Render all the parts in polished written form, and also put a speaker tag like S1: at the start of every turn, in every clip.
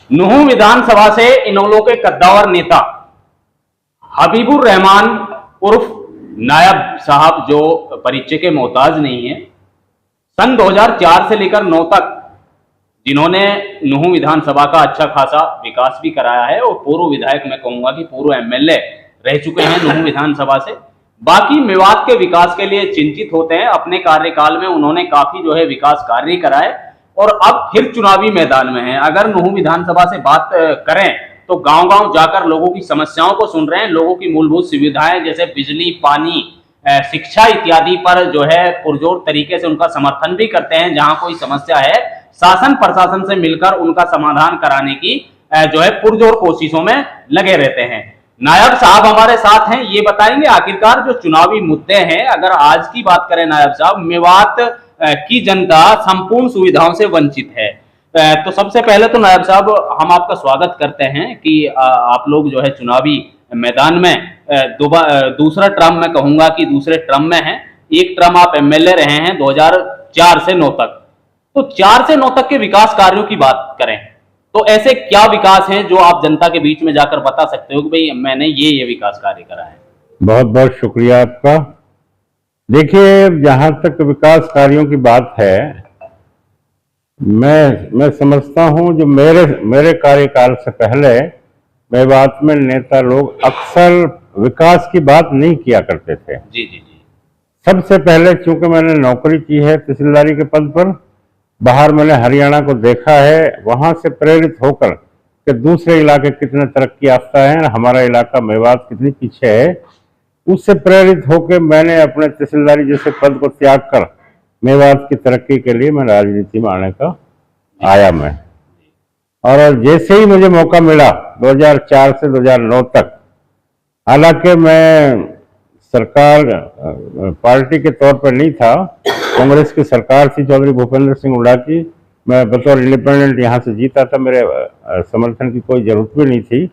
S1: नुहू विधानसभा से इनेलो के कद्दावर नेता हबीबुर रहमान उर्फ नायब साहब, जो परिचय के मोहताज नहीं है, सन 2004 से लेकर 9 तक जिन्होंने नुहू विधानसभा का अच्छा खासा विकास भी कराया है और पूर्व विधायक, मैं कहूंगा कि पूर्व एमएलए रह चुके हैं नुहू विधानसभा से। बाकी मेवात के विकास के लिए चिंतित होते हैं। अपने कार्यकाल में उन्होंने काफी जो है विकास कार्य कराए और अब फिर चुनावी मैदान में हैं। अगर नुहू विधानसभा से बात करें तो गांव-गांव जाकर लोगों की समस्याओं को सुन रहे हैं। लोगों की मूलभूत सुविधाएं जैसे बिजली, पानी, शिक्षा इत्यादि पर जो है पुरजोर तरीके से उनका समर्थन भी करते हैं। जहां कोई समस्या है, शासन प्रशासन से मिलकर उनका समाधान कराने की जो है पुरजोर कोशिशों में लगे रहते हैं। नायब साहब हमारे साथ हैं, ये बताएंगे आखिरकार जो चुनावी मुद्दे हैं। अगर आज की बात करें नायब साहब, मेवात की जनता संपूर्ण सुविधाओं से वंचित है। तो सबसे पहले तो नायब साहब हम आपका स्वागत करते हैं कि आप लोग जो है चुनावी मैदान में दूसरा टर्म, मैं कहूंगा कि दूसरे टर्म में हैं। एक टर्म आप एमएलए रहे हैं 2004 से 9 तक। तो 4 से 9 तक के विकास कार्यों की बात करें तो ऐसे क्या विकास हैं जो आप जनता के बीच में जाकर बता सकते हो कि भाई मैंने ये विकास कार्य करा है?
S2: बहुत बहुत शुक्रिया आपका। देखिए, जहां तक विकास कार्यों की बात है, मैं समझता हूं जो मेरे कार्यकाल से पहले मेवात में नेता लोग अक्सर विकास की बात नहीं किया करते थे।
S1: जी जी जी।
S2: सबसे पहले चूंकि मैंने नौकरी की है तहसीलदारी के पद पर, बाहर मैंने हरियाणा को देखा है, वहां से प्रेरित होकर कि दूसरे इलाके कितने तरक्की याफ्ता हैं, हमारा इलाका मेवात कितनी पीछे है, उससे प्रेरित होकर मैंने अपने तहसीलदारी जैसे पद को त्याग कर मेवात की तरक्की के लिए मैं राजनीति में आने का आया मैं। और जैसे ही मुझे मौका मिला 2004 से 2009 तक, हालांकि मैं सरकार पार्टी के तौर पर नहीं था, कांग्रेस की सरकार थी चौधरी भूपेंद्र सिंह हुड्डा की, मैं बतौर इंडिपेंडेंट यहाँ से जीता था, मेरे समर्थन की कोई जरूरत भी नहीं थी।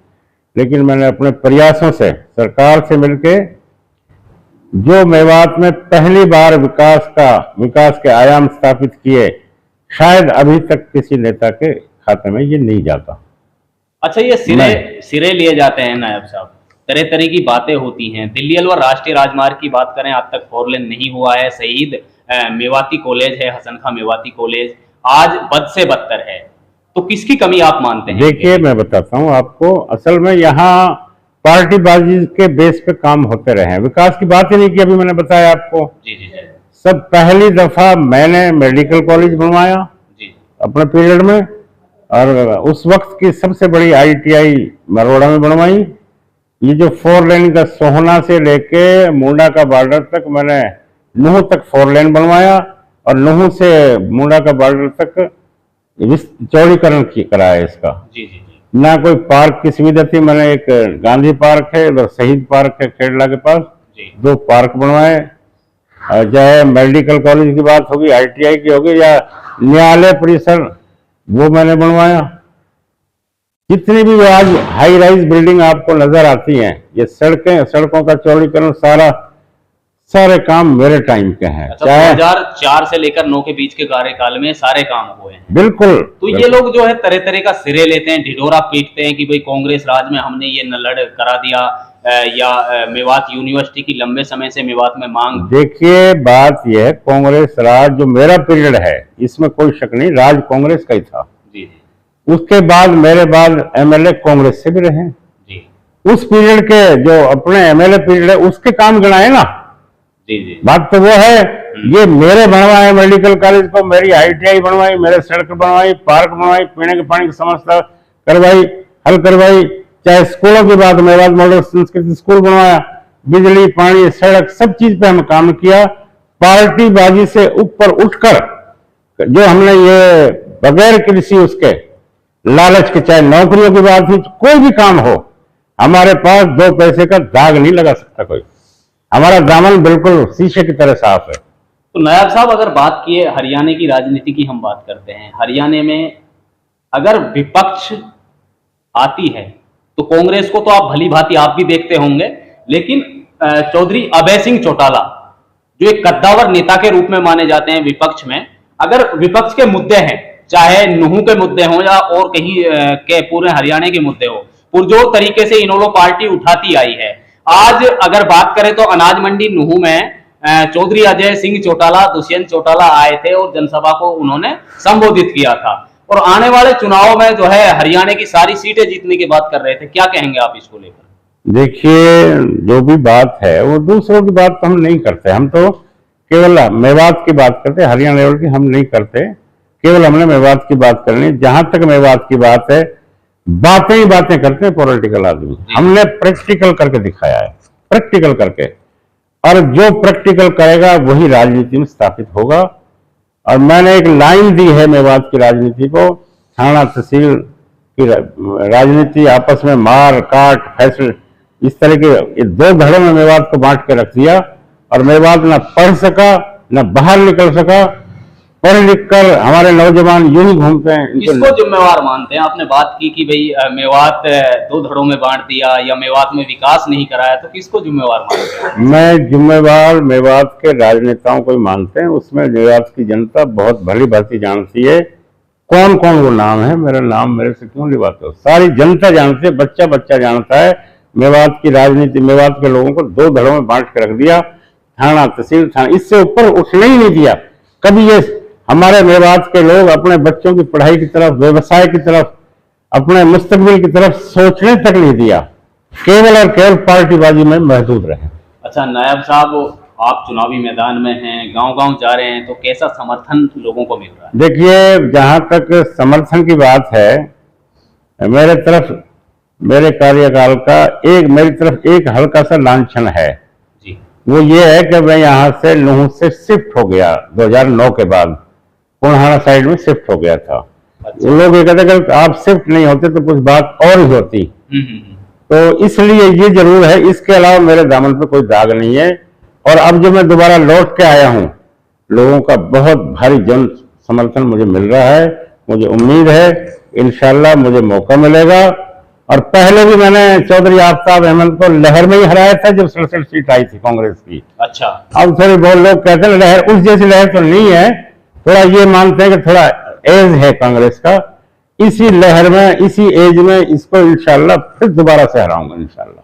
S2: लेकिन मैंने अपने प्रयासों से सरकार से मिलके जो मेवात में पहली बार विकास के आयाम स्थापित किए, शायद अभी तक किसी नेता के खाते में ये नहीं जाता।
S1: अच्छा, ये सिरे लिए जाते हैं नायब साहब, तरह तरह की बातें होती हैं। दिल्ली अलवर राष्ट्रीय राजमार्ग की बात करें, आज तक 4 लेन नहीं हुआ है। शहीद मेवाती कॉलेज है, हसन खां मेवाती कॉलेज, आज बद से बदतर है। तो किसकी कमी आप मानते हैं?
S2: देखिए, मैं बताता हूँ आपको, असल में यहाँ पार्टीबाजी के बेस पे काम होते रहे हैं, विकास की बात ही नहीं की। अभी मैंने बताया आपको।
S1: जी जी जी।
S2: सब पहली दफा मैंने मेडिकल कॉलेज बनवाया जी अपने पीरियड में, और उस वक्त की सबसे बड़ी ITI मरोड़ा में बनवाई। ये जो 4 लेन का सोहना से लेके मुंडा का बॉर्डर तक, मैंने नुहू तक 4 लेन बनवाया और नुहू से मुंडा का बॉर्डर तक चौड़ीकरण कराया इसका। जी जी जी। ना कोई पार्क की सुविधा थी, मैंने एक गांधी पार्क है, इधर शहीद पार्क है खेड़ला के पास, 2 पार्क बनवाए। चाहे मेडिकल कॉलेज की बात होगी, ITI की होगी, या न्यायालय परिसर, वो मैंने बनवाया। जितनी भी आज हाई राइज बिल्डिंग आपको नजर आती हैं, ये सड़कों का चौड़ीकरण, सारे काम मेरे टाइम के हैं।
S1: अच्छा, 2004 से लेकर 9 के बीच के कार्यकाल में सारे काम हुए हैं।
S2: बिल्कुल।
S1: तो ये लोग जो है तरह तरह का सिरे लेते हैं, ढिढोरा पीटते हैं कि भाई कांग्रेस राज में हमने ये नलड़ करा दिया, या मेवात यूनिवर्सिटी की लंबे समय से मेवात में मांग।
S2: देखिए, बात यह है, कांग्रेस राज जो मेरा पीरियड है, इसमें कोई शक नहीं, राज कांग्रेस का ही था। जी। उसके बाद मेरे बाद MLA कांग्रेस से भी रहे जी। उस पीरियड के जो अपने MLA पीरियड है उसके काम गिनाए ना। जी जी। बात तो वो है, ये मेरे बनवाए मेडिकल कॉलेज को, मेरी ITI बनवाई, मेरे सड़क बनवाई, पार्क बनवाई, पीने के पानी की समस्या हल करवाई। चाहे स्कूलों की बात, मेवात मॉडल संस्कृत स्कूल बनवाया, बिजली, पानी, सड़क, सब चीज पे हम काम किया। पार्टीबाजी से ऊपर उठकर जो हमने ये बगैर किसी उसके लालच के, चाहे नौकरियों की बात थी, कोई भी काम हो, हमारे पास 2 पैसे का दाग नहीं लगा सकता कोई। हमारा दामन बिल्कुल शीशे की तरह साफ है।
S1: तो नायब साहब, अगर बात किए हरियाणा की राजनीति की, हम बात करते हैं, हरियाणा में अगर विपक्ष आती है तो कांग्रेस को तो आप भली भांति आप भी देखते होंगे, लेकिन चौधरी अभय सिंह चौटाला जो एक कद्दावर नेता के रूप में माने जाते हैं विपक्ष में, अगर विपक्ष के मुद्दे हैं चाहे नूहू के मुद्दे हों या और कहीं के पूरे हरियाणा के मुद्दे हो, पुरजोर तरीके से इनेलो पार्टी उठाती आई है। आज अगर बात करें तो अनाज मंडी नूहू में चौधरी अजय सिंह चौटाला, दुष्यंत चौटाला आए थे और जनसभा को उन्होंने संबोधित किया था, और आने वाले चुनाव में जो है हरियाणा की सारी सीटें जीतने की बात कर रहे थे। क्या कहेंगे आप इसको लेकर?
S2: देखिए, जो भी बात है वो दूसरों की बात तो हम नहीं करते, हम तो केवल मेवात की बात करते, हरियाणा लेवल की हम नहीं करते, केवल हमने मेवात की बात करनी। जहां तक मेवात की बात है, बातें ही बातें करते हैं पॉलिटिकल आदमी, हमने प्रैक्टिकल करके दिखाया है, प्रैक्टिकल करके, और जो प्रैक्टिकल करेगा वही राजनीति में स्थापित होगा। और मैंने एक लाइन दी है मेवात की राजनीति को, थाना तहसील की राजनीति, आपस में मार काट फैसले, इस तरह के ये दो धड़ों में मेवात को बांट के रख दिया, और मेवात ना पढ़ सका ना बाहर निकल सका। पढ़ लिख कर हमारे नौजवान यूं ही घूमते हैं।
S1: किसको जिम्मेवार मानते हैं? आपने बात की कि भाई मेवात दो धड़ों में बांट दिया या मेवात में विकास नहीं कराया, तो किसको जिम्मेवार मानते हैं?
S2: मैं जिम्मेवार मेवात के राजनेताओं को ही मानते हैं। उसमें मेवात की जनता बहुत भली भांति जानती है कौन कौन वो नाम है। मेरा नाम मेरे से क्यों लिवाते हो, सारी जनता जानती है, बच्चा बच्चा जानता है। मेवात की राजनीति, मेवात के लोगों को दो धड़ों में बांट के रख दिया, थाना तहसील थाना, इससे ऊपर उठने ही नहीं दिया कभी। ये हमारे मेवात के लोग अपने बच्चों की पढ़ाई की तरफ, व्यवसाय की तरफ, अपने मुस्तकबिल की तरफ सोचने तक नहीं दिया, केवल और केवल पार्टीबाजी में महदूद रहे।
S1: अच्छा नायब साहब, आप चुनावी मैदान में हैं, गांव-गांव जा रहे हैं, तो कैसा समर्थन लोगों को मिल रहा है?
S2: देखिए, जहां तक समर्थन की बात है, मेरे कार्यकाल का मेरी तरफ एक हल्का सा लांछन है
S1: जी।
S2: वो ये है कि मैं यहाँ से नूहू से शिफ्ट हो गया 2009 के बाद, कोल्हाना साइड में शिफ्ट हो गया था।
S1: अच्छा।
S2: वो लोग ये कहते कि आप शिफ्ट नहीं होते तो कुछ बात और ही होती। तो इसलिए ये जरूर है, इसके अलावा मेरे दामन पे कोई दाग नहीं है। और अब जब मैं दोबारा लौट के आया हूँ, लोगों का बहुत भारी जन समर्थन मुझे मिल रहा है। मुझे उम्मीद है इंशाल्लाह मुझे मौका मिलेगा। और पहले भी मैंने चौधरी आफ्ताब अहमद को लहर में ही हराया था जब 67 सीट आई थी कांग्रेस की।
S1: अच्छा।
S2: अब थोड़ी बहुत लोग कहते हैं लहर उस जैसी लहर तो नहीं है, थोड़ा ये मानते हैं कि थोड़ा एज है कांग्रेस का, इसी लहर में, इसी एज में इसको इंशाल्लाह फिर दोबारा से हराऊंगा इंशाल्लाह।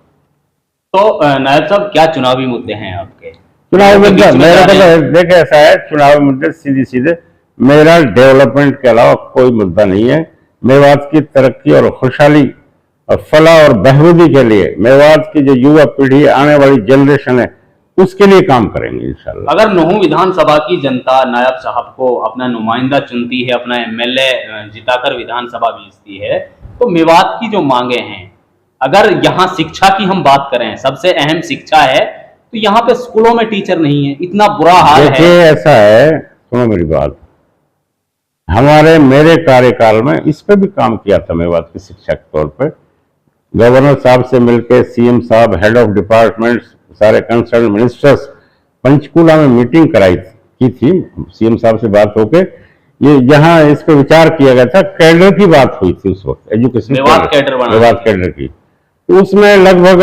S1: तो नायब साहब, क्या चुनावी मुद्दे हैं आपके?
S2: चुनावी मुद्दे मेरा तो देखिए ऐसा है, चुनावी मुद्दे सीधे सीधे, मेरा डेवलपमेंट के अलावा कोई मुद्दा नहीं है। मेवात की तरक्की और खुशहाली और फलाह और बहबूदी के लिए मेवात की जो युवा पीढ़ी, आने वाली जनरेशन है, उसके लिए काम करेंगे इंशाल्लाह।
S1: अगर नूहू विधानसभा की जनता नायब साहब को अपना नुमाइंदा चुनती है, अपना एमएलए जिताकर विधानसभा भेजती है, तो मेवात की जो मांगे हैं, अगर यहाँ शिक्षा की हम बात करें, सबसे अहम शिक्षा है, तो यहाँ पे स्कूलों में टीचर नहीं है, इतना बुरा हाल है।
S2: देखिए ऐसा है, सुनो मेरी बात, मेरे कार्यकाल में इस पे भी काम किया था मेवात की शिक्षा के तौर पर। गवर्नर साहब से मिलकर सीएम साहब, हेड ऑफ डिपार्टमेंट, सारे कंसर्न मिनिस्टर्स, पंचकूला में मीटिंग की थी सीएम साहब से बात होके। ये यहाँ इस पे विचार किया गया था, कैडर की बात हुई थी उस वक्त, एजुकेशन
S1: मेवात कैडर
S2: की, तो उसमें लगभग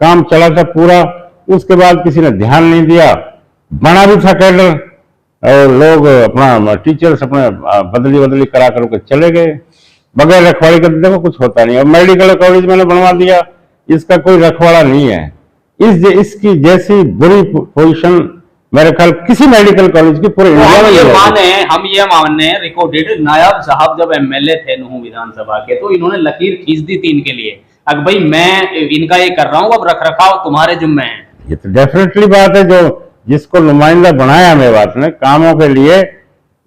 S2: काम चला था पूरा। उसके बाद किसी ने ध्यान नहीं दिया, बना भी था कैडर, और लोग अपना टीचर्स अपने बदली करा करके चले गए बगैर रखवाली के। देखो कुछ होता नहीं। अब मेडिकल कॉलेज मैंने बनवा दिया, इसका कोई रखवाला नहीं है। इसकी जैसी बुरी पोजीशन मेरे ख्याल किसी मेडिकल कॉलेज की पूरे इंडिया में
S1: हम ये माने रिकॉर्डेड, नायब साहब जब एमएलए थे नूहू विधानसभा के, तो इन्होंने लकीर खींच दी थी इनके लिए, अब भाई मैं इनका ये कर रहा हूँ, अब रख रखाव तुम्हारे जिम्मे है।
S2: ये तो डेफिनेटली बात है, जो जिसको नुमाइंदा बनाया मेवात ने कामों के लिए,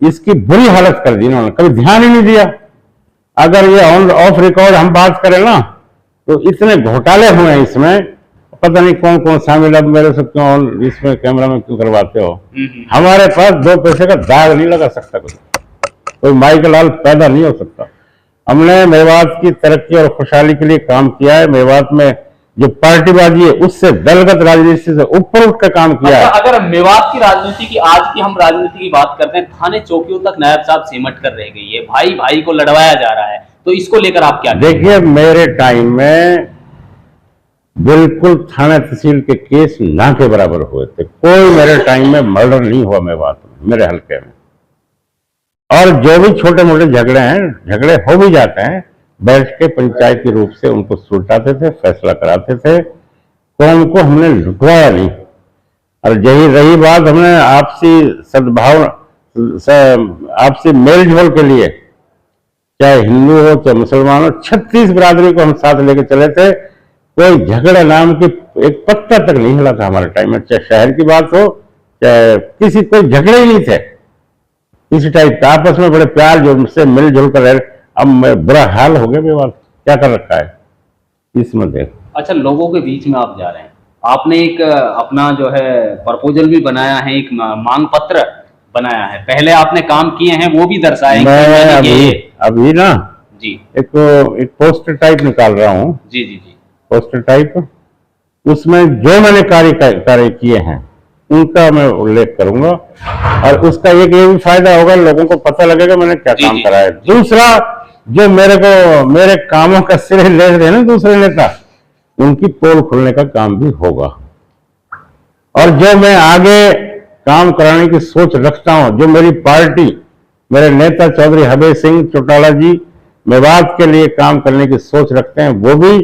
S2: इसकी बुरी हालत कर दी इन्होंने, कभी ध्यान ही नहीं दिया। अगर ये ऑन ऑफ रिकॉर्ड हम बात करें ना, तो इतने घोटाले हुए हैं इसमें, पता नहीं कौन कौन शामिल। अब मेरे से क्यों इसमें कैमरा में क्यों करवाते हो? हमारे पास 2 पैसे का दाग नहीं लगा सकता, कोई माइक लाल पैदा नहीं हो सकता। हमने मेवात की तरक्की और खुशहाली के लिए काम किया है। मेवात में जो पार्टीबाजी है उससे, दलगत राजनीति से ऊपर उठ कर काम किया है।
S1: अगर मेवात की राजनीति की, आज की हम राजनीति की बात करते हैं, थाने चौकियों तक नायब साहब सिमट कर रह गई है, भाई भाई को लड़वाया जा रहा है, तो इसको लेकर आप क्या? देखिए,
S2: मेरे टाइम में बिल्कुल थाना तहसील के केस ना के बराबर हुए थे। कोई मेरे टाइम में मर्डर नहीं हुआ मेवात में, मेरे हल्के में। और जो भी छोटे मोटे झगड़े हैं, झगड़े हो भी जाते हैं, बैठ के पंचायती रूप से उनको सुलझाते थे, फैसला कराते थे। कौम को हमने लुटवाया नहीं। और यही रही बात, हमने आपसी सद्भाव, आपसी मेल जोल के लिए, चाहे हिंदू हो चाहे मुसलमान हो, 36 बिरादरी को हम साथ लेके चले थे। कोई झगड़ा नाम की एक पत्ता तक नहीं हिला था हमारे टाइम में, चाहे शहर की बात हो चाहे किसी, कोई झगड़े ही नहीं थे इसी टाइप का। आपस में बड़े प्यार जो मुझसे मिलजुल कर रहे। अब बुरा हाल हो गया विवाद, क्या कर रखा है इसमें देख।
S1: अच्छा, लोगों के बीच में आप जा रहे हैं, आपने एक अपना जो है प्रपोजल भी बनाया है, एक मांग पत्र बनाया है, पहले आपने काम किए हैं वो भी दर्शाए हैं।
S2: मैं अभी ना
S1: जी
S2: एक पोस्टर टाइप निकाल रहा हूँ।
S1: जी जी जी।
S2: पोस्टर टाइप, उसमें जो मैंने कार्य किए हैं उनका मैं उल्लेख करूंगा, और उसका एक ये भी फायदा होगा, लोगों को पता लगेगा मैंने क्या काम करा है। दूसरा, जो मेरे कामों का श्रेय ले रहे हैं ना दूसरे नेता, उनकी पोल खोलने का काम भी होगा। और जो मैं आगे काम कराने की सोच रखता हूं, जो मेरी पार्टी, मेरे नेता चौधरी हबीब सिंह चौटाला जी मेवात के लिए काम करने की सोच रखते हैं, वो भी।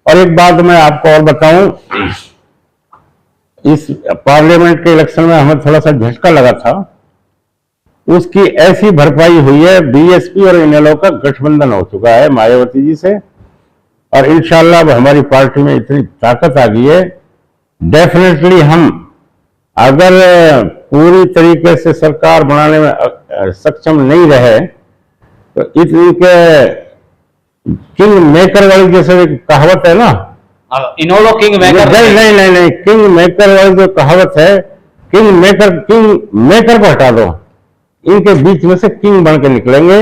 S2: और एक बात मैं आपको और बताऊं, इस पार्लियामेंट के इलेक्शन में हमें थोड़ा सा झटका लगा था, उसकी ऐसी भरपाई हुई है। बीएसपी और इनेलो का गठबंधन हो चुका है मायावती जी से, और इंशाल्लाह अब हमारी पार्टी में इतनी ताकत आ गई है, डेफिनेटली हम अगर पूरी तरीके से सरकार बनाने में सक्षम नहीं रहे तो इनके किंग मेकर वाली जैसे एक कहावत है ना,
S1: इनेलो किंग मेकर,
S2: नहीं, किंग मेकर वाली जो कहावत है, किंग मेकर को हटा दो, इनके बीच में से किंग बन के निकलेंगे।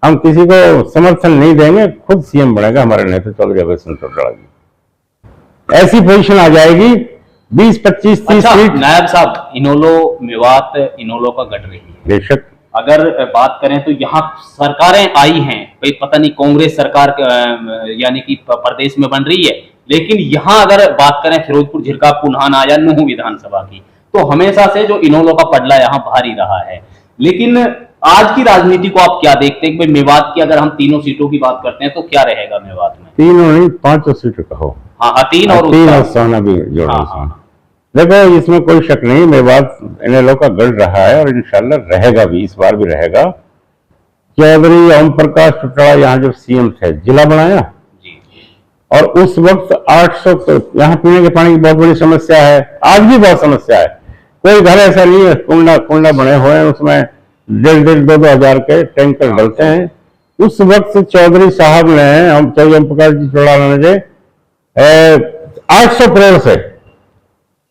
S2: हम किसी को समर्थन नहीं देंगे, खुद सीएम बनेगा हमारे नेता चौधरी हबीब सिंह चौटाला जी। ऐसी पोजीशन आ जाएगी, 20, 25, 30 सीट।
S1: नायब साहब, इनेलो मेवात इनेलो का गठ रही है
S2: बेशक।
S1: अगर बात करें तो यहाँ सरकारें आई हैं, भाई पता नहीं कांग्रेस सरकार यानी कि प्रदेश में बन रही है, लेकिन यहाँ अगर बात करें फिरोजपुर, झिरका, पुन्हाना या नूहू विधानसभा की, तो हमेशा से जो इनेलो का पडला यहाँ भारी रहा है। लेकिन आज की राजनीति को आप क्या देखते हैं? भाई मेवात की अगर हम तीनों सीटों की बात करते हैं तो क्या रहेगा मेवात में?
S2: तीनों नहीं, 5 सीट कहो।
S1: हाँ, 3 और
S2: सोना भी जोड़ो। देखो, इसमें कोई शक नहीं, मेवात इनेलो का गढ़ रहा है और इंशाल्लाह रहेगा भी, इस बार भी रहेगा। चौधरी ओम प्रकाश चौटाला यहाँ जब सीएम थे, जिला बनाया, और उस वक्त 800, यहाँ पीने के पानी की बहुत बड़ी समस्या है, आज भी बहुत समस्या है। कोई घर ऐसा नहीं है, कुंडा बने हुए हैं, उसमें 1,500, 2,000 हजार के टैंकर डलते हैं। उस वक्त चौधरी साहब ने, हम चौधरी ओम प्रकाश जी चौटाला ने 800 करोड़ से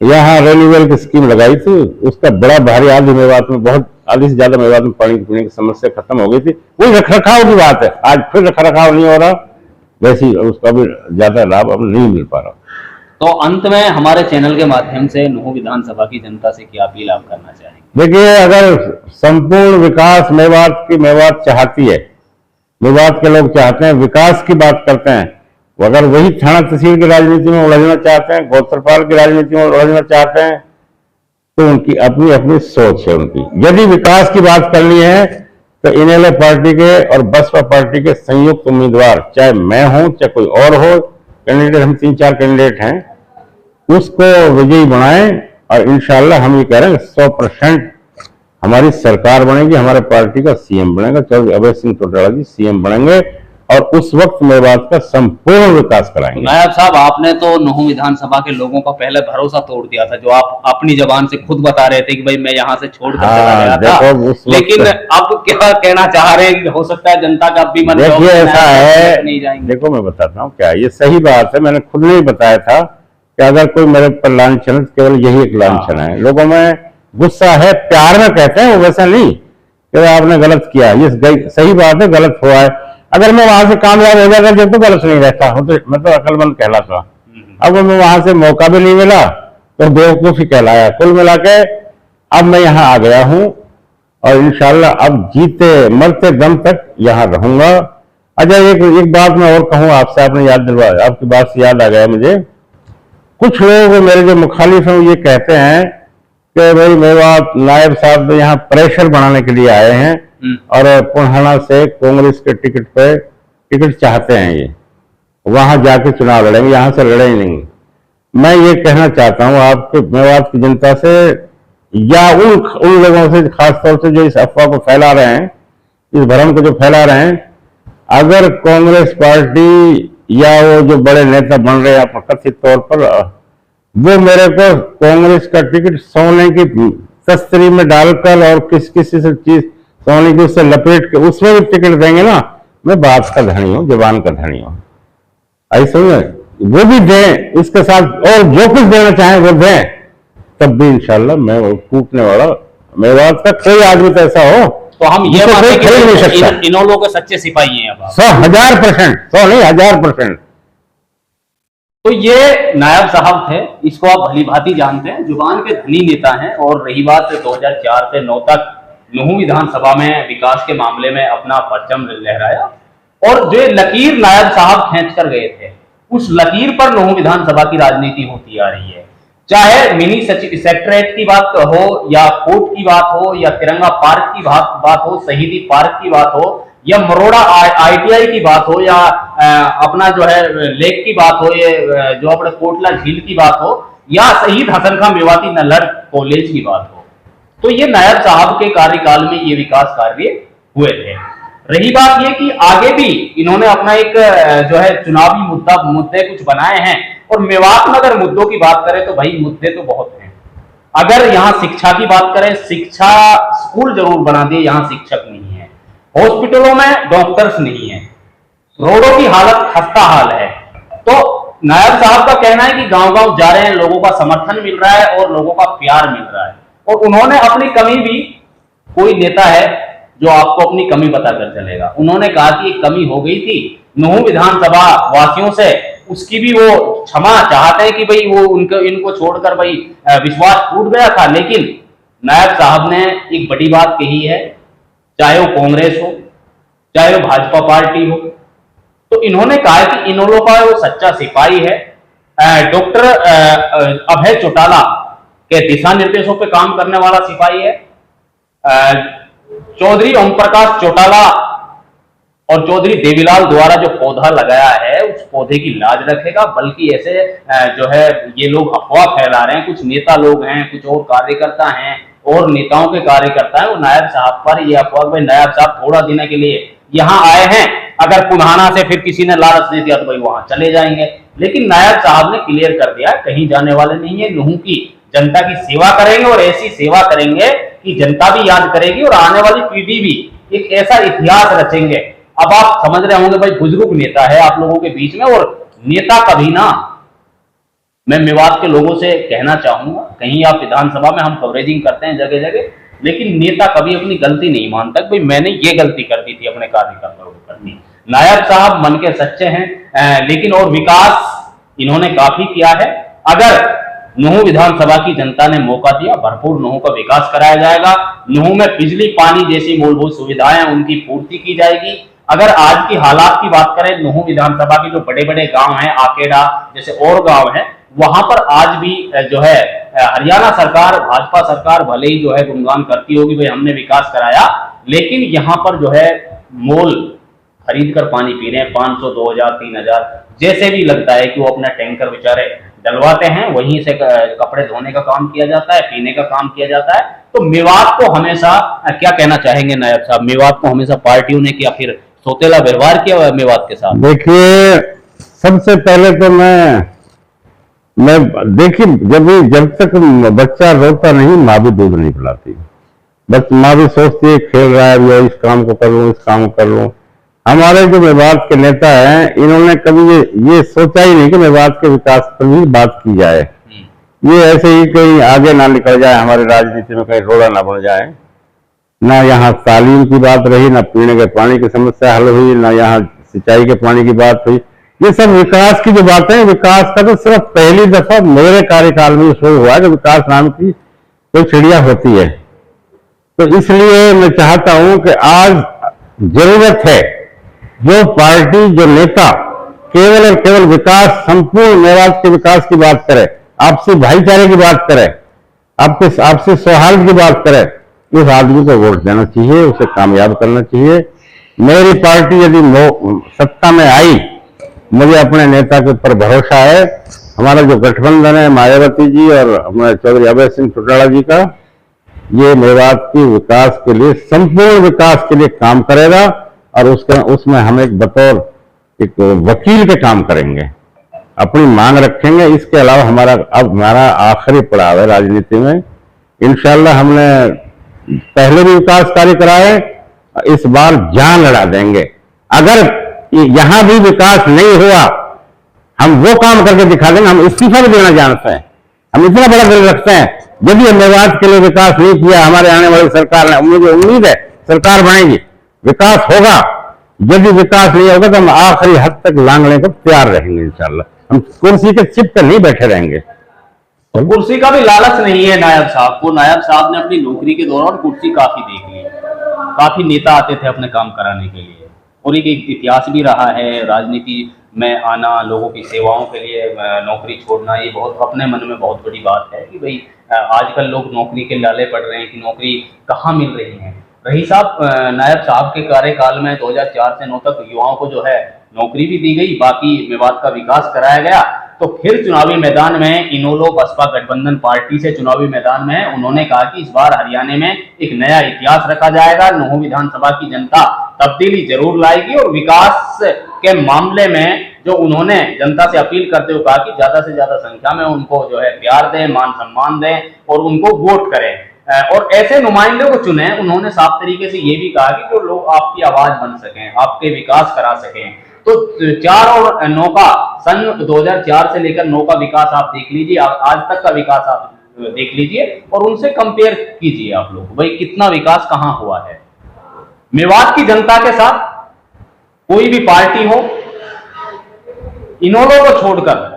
S2: यहाँ रेन्यूअल की स्कीम लगाई थी। उसका बड़ा भारी, आधी मेवात में, बहुत आधी से ज्यादा मेवात में पानी पीने की समस्या खत्म हो गई थी। वही रखरखाव की बात है, आज फिर रखरखाव नहीं हो रहा, वैसे उसका भी ज्यादा लाभ अब नहीं मिल पा रहा।
S1: तो अंत में हमारे चैनल के माध्यम से नूहू विधानसभा की जनता से क्या अपील आप करना चाहेंगे?
S2: देखिए, अगर संपूर्ण विकास मेवात चाहती है, मेवात के लोग चाहते हैं, विकास की बात करते हैं, अगर वही थाना तहसील की राजनीति में उलझना चाहते हैं, गोत्रपाल की राजनीति में उलझना चाहते हैं, तो उनकी अपनी अपनी सोच है उनकी। यदि विकास की बात करनी है तो इनेलो पार्टी के और बसपा पार्टी के संयुक्त उम्मीदवार, चाहे मैं हूं चाहे कोई और हो, कैंडिडेट, हम 3-4 कैंडिडेट हैं, उसको विजयी बनाएं। और इंशाल्लाह हम ये कह रहे हैं 100% हमारी सरकार बनेगी, हमारे पार्टी का सीएम बनेगा, चौधरी हबीब सिंह चौटाला जी सीएम बनेंगे, और उस वक्त मेवात का संपूर्ण विकास कराएंगे।
S1: नायब साहब, आपने तो नूहू विधानसभा के लोगों का पहले भरोसा तोड़ दिया था, जो आप अपनी जबान से खुद बता रहे थे कि भाई मैं यहाँ से छोड़कर चला गया था, लेकिन अब क्या कहना चाह रहे हैं? हो सकता है जनता का अब भी मन,
S2: देखिए ऐसा है, नहीं जाएंगे। देखो मैं बताता हूँ क्या, ये सही बात है, मैंने खुद ने बताया था कि अगर कोई मेरे पर लांछन, केवल यही एक लांछन है। लोगों में गुस्सा है, प्यार में कहते हैं, वो वैसा नहीं कि आपने गलत किया, ये सही बात है, गलत हुआ है। अगर मैं वहां से कामयाब हो जाता जब तो गलत नहीं रहता हूं, तो मैं तो अकलमंद कहलाता। अब मैं वहां से मौका भी नहीं मिला तो बेवकूफ ही कहलाया। कुल मिला के अब मैं यहाँ आ गया हूं, और इंशाल्लाह अब जीते मरते दम तक यहाँ रहूंगा। अच्छा, एक बात मैं और कहूँ आपसे, आपने याद दिलवाया, आपकी बात से याद आ गया मुझे। कुछ लोग मेरे जो मुखालिफ हैं ये कहते हैं कि भाई मेवात नायब साहब यहाँ प्रेशर बनाने के लिए आए हैं, और पुनहना से कांग्रेस के टिकट पे टिकट चाहते हैं, ये वहां जाके चुनाव लड़ेंगे, यहां से लड़े ही नहीं। मैं ये कहना चाहता हूं आपके मेवात की जनता से या उन लोगों से, खासतौर से जो इस अफवाह को फैला रहे हैं, इस भ्रम को जो फैला रहे हैं, अगर कांग्रेस पार्टी या वो जो बड़े नेता बन रहे हैं कथित तौर पर, वो मेरे को कांग्रेस का टिकट सोने की तस्तरी में डालकर और किसी से चीज सोने की उससे लपेट के उसमें भी टिकट देंगे ना, मैं बात का धनी हूं, जबान का धनी हूं, ऐसे में वो भी दें इसके साथ, और जो कुछ देना चाहें वो दें, तब भी इंशाल्लाह मैं वो टूटने वाला मेवात का कोई आदमी तो ऐसा हो
S1: तो हम ये
S2: जिसे कोई खरीद नहीं सकता।
S1: इन लोगों के सच्चे सिपाही हैं अब आप।
S2: 100,000%, 100 नहीं 1000%।
S1: तो ये नायब साहब थे, इसको आप भली भांति जानते हैं, जुबान के धनी नेता हैं। और रही बात 2004 से 9 तक नुहू विधानसभा में विकास के मामले में अपना परचम लहराया, और जो लकीर नायब साहब खींच कर गए थे, उस लकीर पर नुहू विधानसभा की राजनीति होती आ रही है। चाहे मिनी सेक्रेटरीट की बात हो, या कोर्ट की बात हो, या तिरंगा पार्क की बात हो, शहीदी पार्क की बात हो, या मरोड़ा ITI की बात हो, या अपना जो है लेक की बात हो, ये जो अपने कोटला झील की बात हो, या शहीद हसन खां मेवाती नल्हड़ कॉलेज की बात हो, तो ये नायब साहब के कार्यकाल में ये विकास कार्य हुए थे। रही बात ये कि आगे भी इन्होंने अपना एक जो है चुनावी मुद्दे कुछ बनाए हैं, और मेवात में अगर मुद्दों की बात करें तो भाई मुद्दे तो बहुत हैं। अगर यहाँ शिक्षा की बात करें, शिक्षा स्कूल जरूर बना दिए, यहाँ शिक्षक नहीं है, हॉस्पिटलों में डॉक्टर्स नहीं है, रोडों की हालत खस्ता हाल है। तो नायब साहब का कहना है कि गांव-गांव जा रहे हैं, लोगों का समर्थन मिल रहा है और लोगों का प्यार मिल रहा है, और उन्होंने अपनी कमी भी, कोई नेता है जो आपको अपनी कमी बताकर चलेगा, उन्होंने कहा कि एक कमी हो गई थी नुहू विधानसभा वासियों से, उसकी भी वो क्षमा चाहते हैं कि भाई वो इनको छोड़कर भाई विश्वास टूट गया था। लेकिन नायब साहब ने एक बड़ी बात कही है, चाहे वो कांग्रेस हो, चाहे वो भाजपा पार्टी हो, तो इन्होंने कहा कि इन लोगों का वो सच्चा सिपाही है। डॉक्टर अभय चौटाला के दिशा निर्देशों पे काम करने वाला सिपाही है। चौधरी ओम प्रकाश चौटाला और चौधरी देवीलाल द्वारा जो पौधा लगाया है, उस पौधे की लाज रखेगा। बल्कि ऐसे जो है ये लोग अफवाह फैला रहे हैं, कुछ नेता लोग हैं, कुछ और कार्यकर्ता हैं और नेताओं के कार्यकर्ता हैं, वो नायब साहब पर ये अफवाह, भाई नायब साहब थोड़ा दिन के लिए यहाँ आए हैं, अगर पुनहाना से फिर किसी ने लालच दे दिया तो भाई वहां चले जाएंगे। लेकिन नायब साहब ने क्लियर कर दिया कहीं जाने वाले नहीं है, नुहू की जनता की सेवा करेंगे, और ऐसी सेवा करेंगे कि जनता भी याद करेगी और आने वाली पीढ़ी भी एक ऐसा इतिहास रचेंगे। अब आप समझ रहे होंगे भाई बुजुर्ग नेता है आप लोगों के बीच में, और नेता कभी ना, मैं मेवात के लोगों से कहना चाहूंगा, कहीं आप विधानसभा में हम कवरेजिंग करते हैं जगह जगह, लेकिन नेता कभी अपनी गलती नहीं मानता भाई मैंने ये गलती कर दी थी अपने कार्यकर्ताओं को करनी। नायब साहब मन के सच्चे हैं, लेकिन और विकास इन्होंने काफी किया है। अगर नुहू विधानसभा की जनता ने मौका दिया, भरपूर नुहू का विकास कराया जाएगा। नुहू में बिजली पानी जैसी मूलभूत सुविधाएं उनकी पूर्ति की जाएगी। अगर आज की हालात की बात करें, नुहू विधानसभा के जो बड़े बड़े गांव हैं, आकेडा जैसे और गांव हैं, वहां पर आज भी जो है हरियाणा सरकार, भाजपा सरकार भले ही जो है गुणगान करती होगी भाई हमने विकास कराया, लेकिन यहाँ पर जो है मोल खरीद कर पानी पी रहे हैं, 500, 2000, 3000 जैसे भी लगता है कि वो अपना टैंकर बेचारे डलवाते हैं, वहीं से कपड़े धोने का काम किया जाता है, पीने का काम किया जाता है। तो मेवात को हमेशा, क्या कहना चाहेंगे नायब साहब, मेवात को हमेशा पार्टियों ने क्या फिर सोतेला व्यवहार किया मेवात के साथ?
S2: देखिए, सबसे पहले तो मैं देखिए, जब तक बच्चा रोता नहीं माँ भी दूध नहीं पिलाती। बस माँ भी सोचती है खेल रहा है, इस काम को कर लूं, इस काम को कर लूं। हमारे जो मेवात के नेता हैं, इन्होंने कभी ये सोचा ही नहीं कि मेवात के विकास पर भी बात की जाए। ये ऐसे ही कहीं आगे ना निकल जाए, हमारी राजनीति में कहीं रोड़ा ना बन जाए। ना यहाँ तालीम की बात रही, ना पीने के पानी की समस्या हल हुई, ना यहाँ सिंचाई के पानी की बात हुई। ये सब विकास की जो बातें हैं, विकास का तो सिर्फ पहली दफा मेरे कार्यकाल में शुरू हुआ है कि विकास नाम की कोई चिड़िया होती है। तो इसलिए मैं चाहता हूं कि आज जरूरत है जो पार्टी, जो नेता केवल और केवल विकास, संपूर्ण मेवात के विकास की बात करे, आपसी भाईचारे की बात करे, आपसे सौहार्द की बात करे, उस आदमी को वोट देना चाहिए, उसे कामयाब करना चाहिए। मेरी पार्टी यदि सत्ता में आई, मुझे अपने नेता के ऊपर भरोसा है। हमारा जो गठबंधन है मायावती जी और हमारे चौधरी अभय सिंह चौटाला जी का, ये मेवात के विकास के लिए, संपूर्ण विकास के लिए काम करेगा और उसमें हम एक बतौर एक वकील के काम करेंगे, अपनी मांग रखेंगे। इसके अलावा हमारा आखिरी पड़ाव है राजनीति में। इंशाल्लाह हमने पहले भी विकास कार्य कराए, इस बार जान लड़ा देंगे। अगर यहां भी विकास नहीं हुआ, हम वो काम करके दिखा देंगे। हम इस्तीफा भी देना जानते हैं, हम इतना बड़ा दिल रखते हैं। यदि हम मेवात के लिए विकास नहीं किया, हमारे आने वाली सरकार ने, मुझे उम्मीद है सरकार बनेगी, विकास होगा। यदि विकास नहीं होगा तो हम आखिरी हद तक लांघने को तैयार रहेंगे। इंशाल्लाह हम कुर्सी के चिप पर नहीं बैठे रहेंगे।
S1: तो कुर्सी का भी लालच नहीं है नायब साहब को। नायब साहब ने अपनी नौकरी के दौरान कुर्सी काफी देख ली, काफी नेता आते थे अपने काम कराने के लिए, और एक इतिहास भी रहा है राजनीति में आना, लोगों की सेवाओं के लिए नौकरी छोड़ना। ये बहुत अपने मन में बहुत बड़ी बात है कि भाई आजकल लोग नौकरी के लाले पड़ रहे हैं कि नौकरी कहाँ मिल रही है। रही साहब, नायब साहब के कार्यकाल में 2004 से 9 तक युवाओं को जो है नौकरी भी दी गई, बाकी मेवात का विकास कराया गया। तो फिर चुनावी मैदान में इनेलो बसपा गठबंधन पार्टी से चुनावी मैदान में उन्होंने कहा कि इस बार हरियाणा में एक नया इतिहास रखा जाएगा, नूंह विधानसभा की जनता तब्दीली जरूर लाएगी, और विकास के मामले में जो उन्होंने जनता से अपील करते हुए कहा कि ज्यादा से ज्यादा संख्या में उनको जो है प्यार दें, मान सम्मान दें और उनको वोट करें और ऐसे नुमाइंदों को चुने। उन्होंने साफ तरीके से ये भी कहा कि जो लोग आपकी आवाज बन सकें, आपके विकास करा सकें। तो 4 और 9 का, सन 2004 से लेकर 9 का विकास आप देख लीजिए, आज तक का विकास आप देख लीजिए और उनसे कंपेयर कीजिए आप लोग, भाई कितना विकास कहां हुआ है। मेवात की जनता के साथ कोई भी पार्टी हो, इनेलो को छोड़कर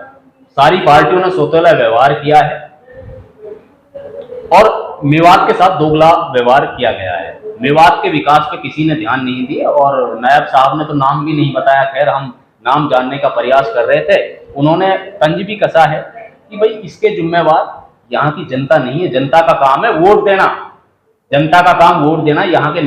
S1: सारी पार्टियों ने सौतेला व्यवहार किया है और मेवात के साथ दोगला व्यवहार किया गया है। मेवात के विकास पे किसी ने ध्यान नहीं दिया और नायब साहब ने तो नाम भी नहीं बताया। खैर, हम नाम जानने का प्रयास कर रहे थे। उन्होंने तंज भी कसा है कि भाई इसके जिम्मेवार यहाँ की जनता नहीं है, जनता का काम है वोट देना, जनता का काम वोट देना। यहाँ के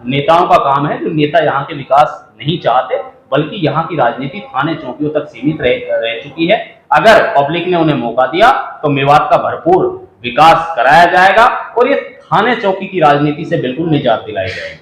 S1: नेताओं का काम है, जो नेता यहाँ के विकास नहीं चाहते, बल्कि यहाँ की राजनीति थाने चौकियों तक सीमित रह चुकी है। अगर पब्लिक ने उन्हें मौका दिया तो मेवात का भरपूर विकास कराया जाएगा और ये थाने चौकी की राजनीति से बिल्कुल निजात दिलाई जाएगी।